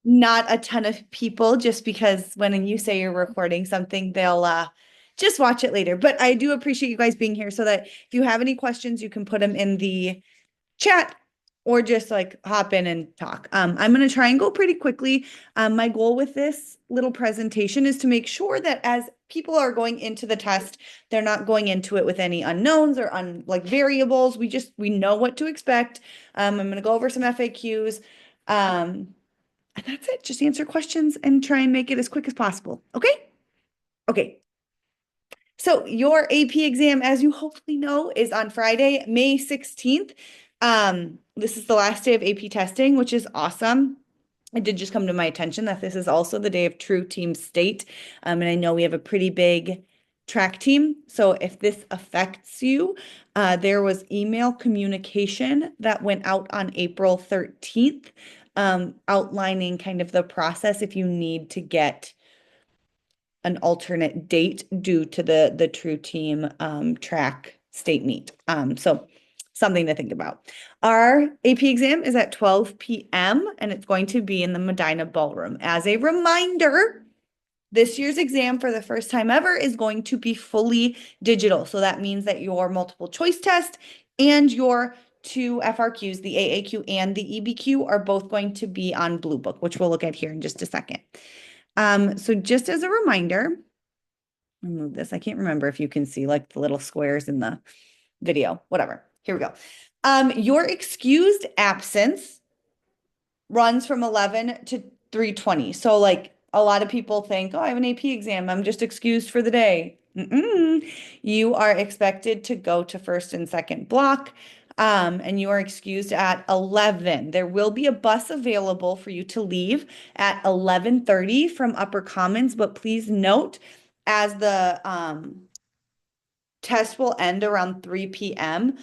not a ton of people, just because when you say you're recording something, they'll just watch it later. But I do appreciate you guys being here so that if you have any questions, you can put them in the chat or just like hop in and talk. I'm going to try and go pretty quickly. My goal with this little presentation is to make sure that as people are going into the test, they're not going into it with any unknowns or like variables. We know what to expect. I'm going to go over some FAQs. And that's it. Just answer questions and try and make it as quick as possible. Okay? Okay. So your AP exam, as you hopefully know, is on Friday, May 16th. This is the last day of AP testing, which is awesome. It did just come to my attention that this is also the day of True Team State. And I know we have a pretty big track team. So if this affects you, there was email communication that went out on April 13th, outlining kind of the process if you need to get an alternate date due to the True Team track state meet. So something to think about. Our AP exam is at 12 p.m. and it's going to be in the Medina Ballroom. As a reminder, this year's exam for the first time ever is going to be fully digital. So that means that your multiple choice test and your two FRQs, the AAQ and the EBQ, are both going to be on Blue Book, which we'll look at here in just a second. So just as a reminder, remove this. I can't remember if you can see like the little squares in the video, whatever. Here we go. Your excused absence runs from 11 to 3:20. So like a lot of people think, oh, I have an AP exam. I'm just excused for the day. You are expected to go to first and second block. And you are excused at 11. There will be a bus available for you to leave at 11:30 from Upper Commons, but please note as the test will end around 3 p.m.,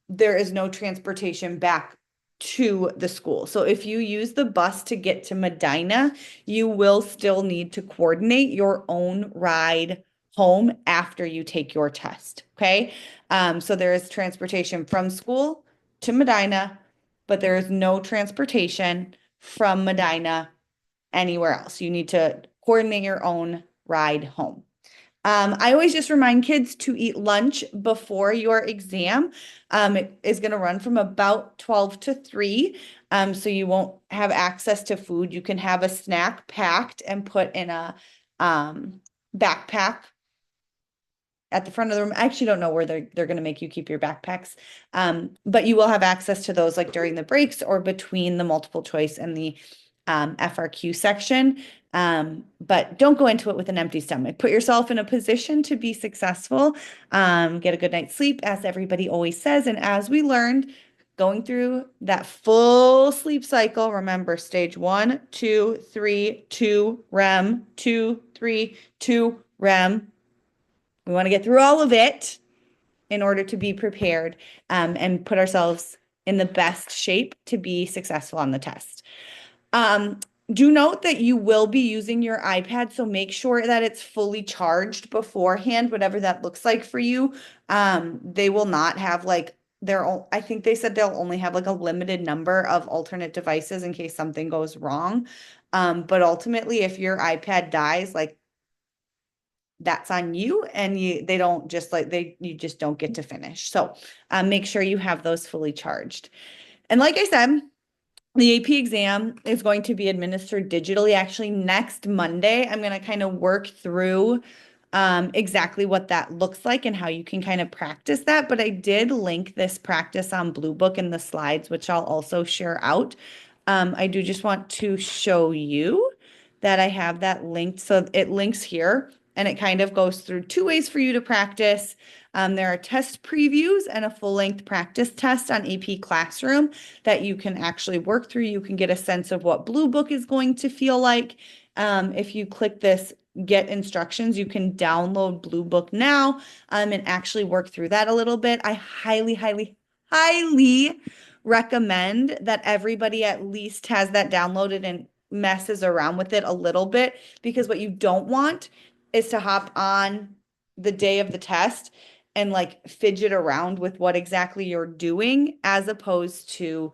there is no transportation back to the school. So if you use the bus to get to Medina, you will still need to coordinate your own ride home after you take your test. Okay. So there is transportation from school to Medina, but there is no transportation from Medina anywhere else. You need to coordinate your own ride home. I always just remind kids to eat lunch before your exam. It is going to run from about 12 to 3. So you won't have access to food. You can have a snack packed and put in a backpack at the front of the room. I actually don't know where they're going to make you keep your backpacks. But you will have access to those like during the breaks or between the multiple choice and the FRQ section. But don't go into it with an empty stomach. Put yourself in a position to be successful. Get a good night's sleep, as everybody always says. And as we learned, going through that full sleep cycle, remember stage 1, 2, 3, 2, REM, 2, 3, 2, REM. We want to get through all of it in order to be prepared and put ourselves in the best shape to be successful on the test. Do note that you will be using your iPad, so make sure that it's fully charged beforehand, whatever that looks like for you. They will not have like I think they said they'll only have like a limited number of alternate devices in case something goes wrong. But ultimately, if your iPad dies, like that's on you and they don't just like you just don't get to finish. So make sure you have those fully charged. And like I said, the AP exam is going to be administered digitally. Actually, next Monday, I'm going to kind of work through exactly what that looks like and how you can kind of practice that. But I did link this practice on Blue Book in the slides, which I'll also share out. I do just want to show you that I have that linked. So it links here and it kind of goes through two ways for you to practice. There are test previews and a full-length practice test on AP Classroom that you can actually work through. You can get a sense of what Blue Book is going to feel like. If you click this get instructions, you can download Blue Book now and actually work through that a little bit. I highly, highly, highly recommend that everybody at least has that downloaded and messes around with it a little bit, because what you don't want is to hop on the day of the test and like fidget around with what exactly you're doing, as opposed to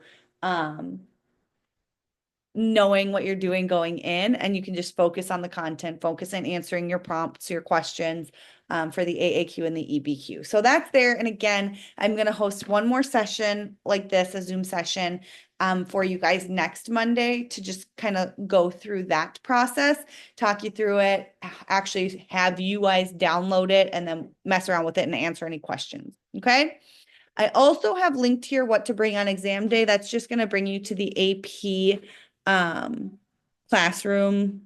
knowing what you're doing going in, and you can just focus on the content, focus on answering your prompts, your questions for the AAQ and the EBQ. So that's there. And again, I'm going to host one more session like this, a Zoom session for you guys next Monday to just kind of go through that process, talk you through it, actually have you guys download it and then mess around with it and answer any questions. Okay. I also have linked here what to bring on exam day. That's just going to bring you to the AP classroom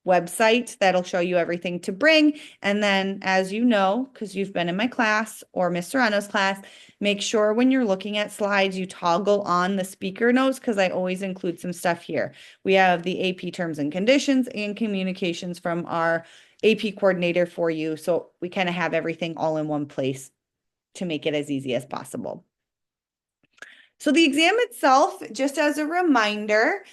website that'll show you everything to bring. And then, as you know, because you've been in my class or Miss Serrano's class, make sure when you're looking at slides, you toggle on the speaker notes because I always include some stuff here. We have the AP terms and conditions and communications from our AP coordinator for you. So we kind of have everything all in one place to make it as easy as possible. So the exam itself, just as a reminder,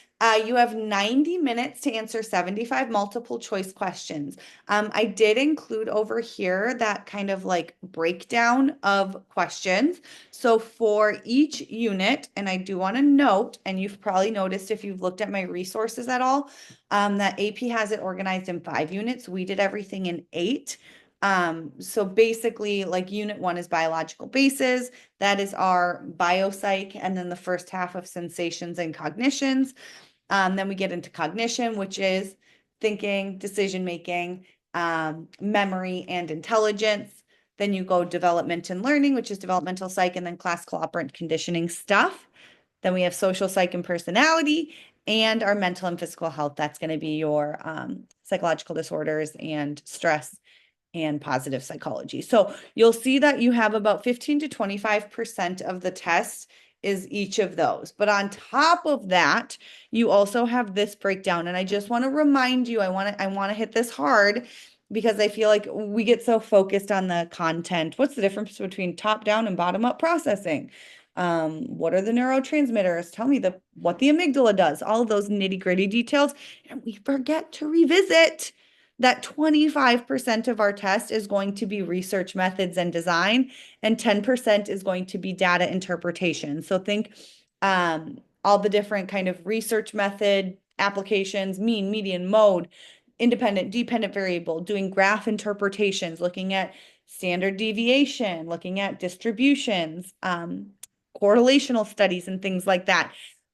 you have 90 minutes to answer 75 multiple choice questions. I did include over here that kind of like breakdown of questions. So for each unit, and I do want to note, and you've probably noticed if you've looked at my resources at all, that AP has it organized in 5 units. We did everything in 8. So basically, like unit 1 is biological bases. That is our biopsych, and then the first half of sensations and cognitions. Then we get into cognition, which is thinking, decision making, memory, and intelligence. Then you go development and learning, which is developmental psych, and then classical operant conditioning stuff. Then we have social psych and personality, and our mental and physical health. That's going to be your psychological disorders and stress and positive psychology. So you'll see that you have about 15 to 25% of the test is each of those. But on top of that, you also have this breakdown. And I just want to remind you, I want to hit this hard because I feel like we get so focused on the content. What's the difference between top down and bottom up processing? What are the neurotransmitters? Tell me what the amygdala does, all of those nitty gritty details. And we forget to revisit that 25% of our test is going to be research methods and design, and 10% is going to be data interpretation. So think all the different kind of research method applications, mean, median, mode, independent, dependent variable, doing graph interpretations, looking at standard deviation, looking at distributions, correlational studies and things like that.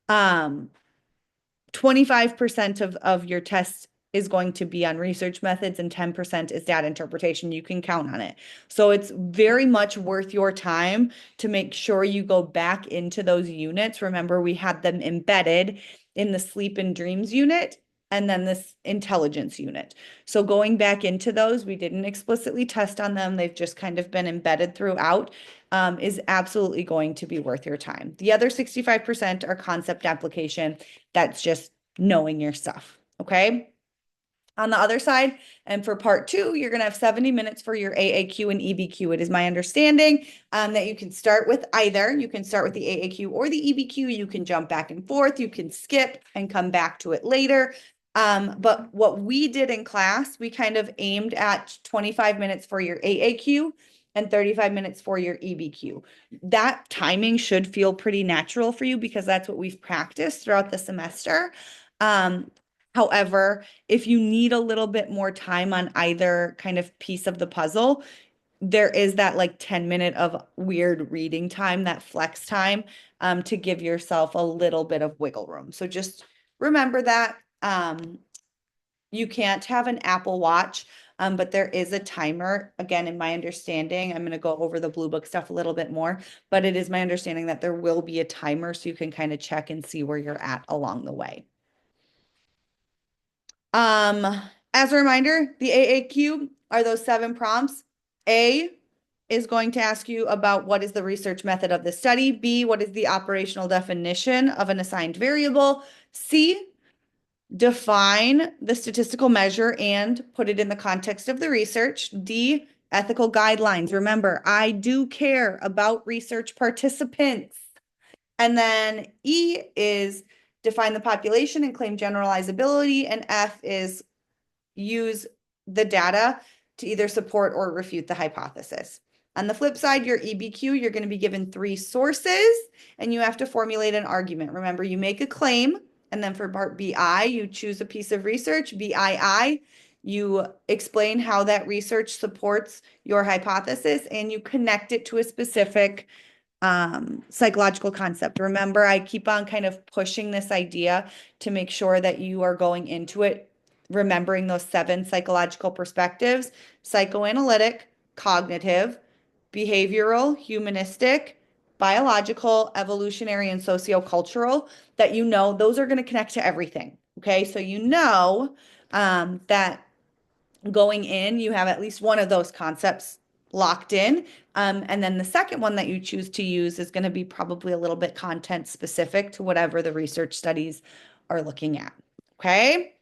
25% of your test is going to be on research methods and 10% is data interpretation. You can count on it. So it's very much worth your time to make sure you go back into those units. Remember, we had them embedded in the sleep and dreams unit and then this intelligence unit. So going back into those, we didn't explicitly test on them. They've just kind of been embedded throughout, is absolutely going to be worth your time. The other 65% are concept application. That's just knowing your stuff. Okay. On the other side, and for part 2, you're going to have 70 minutes for your AAQ and EBQ. It is my understanding that you can start with either. You can start with the AAQ or the EBQ. You can jump back and forth. You can skip and come back to it later. But what we did in class, we kind of aimed at 25 minutes for your AAQ and 35 minutes for your EBQ. That timing should feel pretty natural for you because that's what we've practiced throughout the semester. However, if you need a little bit more time on either kind of piece of the puzzle, there is that like 10-minute of weird reading time, that flex time, to give yourself a little bit of wiggle room. So just remember that. You can't have an Apple Watch, but there is a timer. Again, in my understanding, I'm going to go over the Blue Book stuff a little bit more, but it is my understanding that there will be a timer so you can kind of check and see where you're at along the way. As a reminder, the AAQ are those 7 prompts. A is going to ask you about what is the research method of the study. B, what is the operational definition of an assigned variable. C, define the statistical measure and put it in the context of the research. D, ethical guidelines. Remember, I do care about research participants. And then E is define the population and claim generalizability. And F is use the data to either support or refute the hypothesis. On the flip side, your EBQ, you're going to be given 3 sources and you have to formulate an argument. Remember, you make a claim And then for part BI, you choose a piece of research. BII, you explain how that research supports your hypothesis and you connect it to a specific psychological concept. Remember, I keep on kind of pushing this idea to make sure that you are going into it remembering those 7 psychological perspectives: psychoanalytic, cognitive, behavioral, humanistic, biological, evolutionary, and sociocultural, that you know those are going to connect to everything. Okay, so you know that going in, you have at least one of those concepts locked in. And then the second one that you choose to use is going to be probably a little bit content specific to whatever the research studies are looking at. Okay.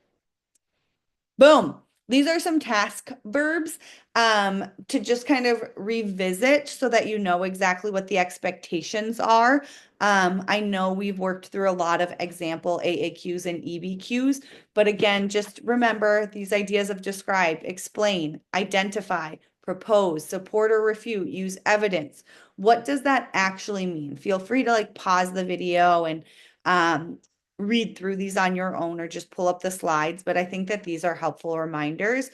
Boom. These are some task verbs to just kind of revisit so that you know exactly what the expectations are. I know we've worked through a lot of example AAQs and EBQs, but again, just remember these ideas of describe, explain, identify, propose, support or refute, use evidence. What does that actually mean? Feel free to like pause the video and read through these on your own or just pull up the slides, but I think that these are helpful reminders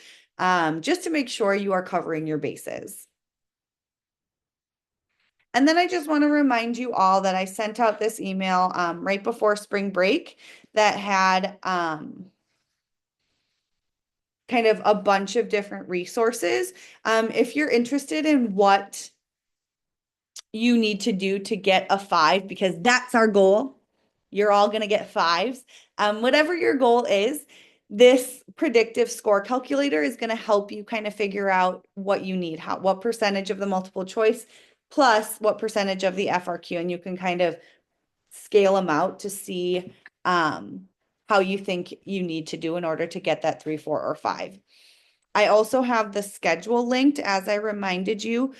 just to make sure you are covering your bases. And then I just want to remind you all that I sent out this email right before spring break that had kind of a bunch of different resources. If you're interested in what you need to do to get a 5, because that's our goal. You're all going to get 5s. Whatever your goal is, this predictive score calculator is going to help you kind of figure out what you need, what percentage of the multiple choice plus what percentage of the FRQ, and you can kind of scale them out to see how you think you need to do in order to get that 3, 4, or 5. I also have the schedule linked, as I reminded you.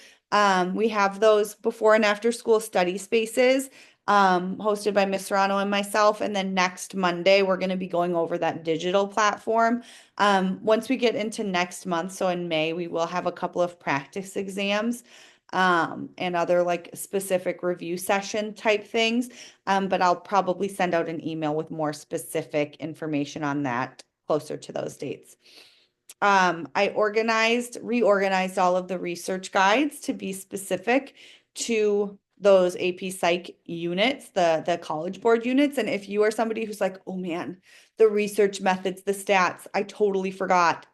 We have those before and after school study spaces hosted by Miss Serrano and myself. And then next Monday, we're going to be going over that digital platform. Once we get into next month, so in May, we will have a couple of practice exams and other like specific review session type things. But I'll probably send out an email with more specific information on that closer to those dates. I reorganized all of the research guides to be specific to those AP Psych units, the College Board units. And if you are somebody who's like, oh man, the research methods, the stats, I totally forgot.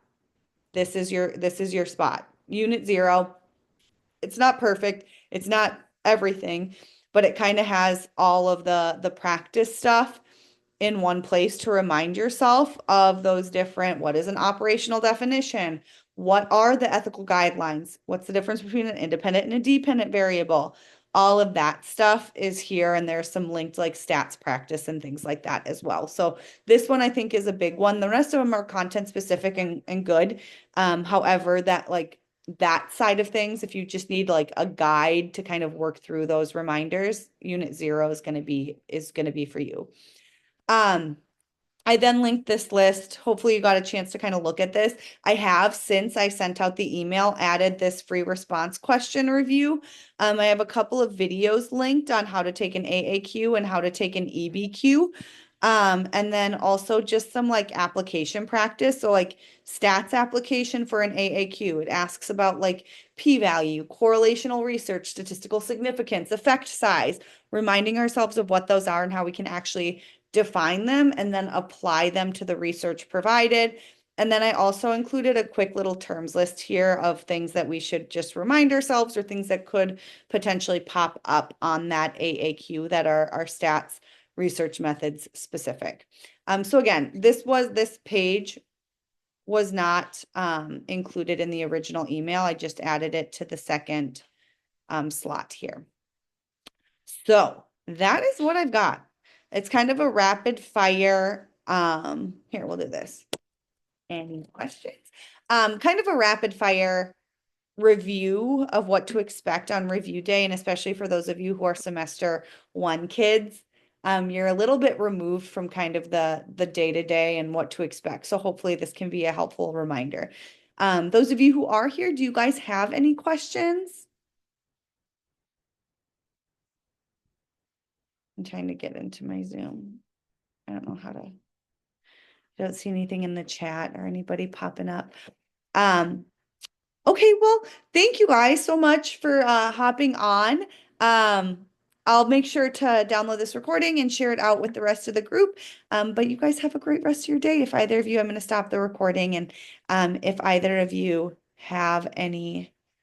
This is your spot. Unit 0. It's not perfect. It's not everything, but it kind of has all of the practice stuff in one place to remind yourself of those different, what is an operational definition? What are the ethical guidelines? What's the difference between an independent and a dependent variable? All of that stuff is here, and there's some linked like stats practice and things like that as well. So this one I think is a big one. The rest of them are content specific and good. However, that side of things, if you just need like a guide to kind of work through those reminders, unit 0 is going to be for you. I then linked this list. Hopefully you got a chance to kind of look at this. I have, since I sent out the email, added this free response question review. I have a couple of videos linked on how to take an AAQ and how to take an EBQ. And then also just some like application practice. So like stats application for an AAQ. It asks about like p-value, correlational research, statistical significance, effect size, reminding ourselves of what those are and how we can actually define them and then apply them to the research provided. And then I also included a quick little terms list here of things that we should just remind ourselves or things that could potentially pop up on that AAQ that are stats research methods specific. So again, this page was not included in the original email. I just added it to the second slot here. So that is what I've got. It's kind of a rapid fire. Here, we'll do this. Any questions? Kind of a rapid fire review of what to expect on review day, and especially for those of you who are semester 1 kids, you're a little bit removed from kind of the day-to-day and what to expect. So hopefully this can be a helpful reminder. Those of you who are here, do you guys have any questions? I'm trying to get into my Zoom. I don't know how to, I don't see anything in the chat or anybody popping up. Okay, well, thank you guys so much for hopping on. I'll make sure to download this recording and share it out with the rest of the group. But you guys have a great rest of your day. If either of you, I'm going to stop the recording, and if either of you have any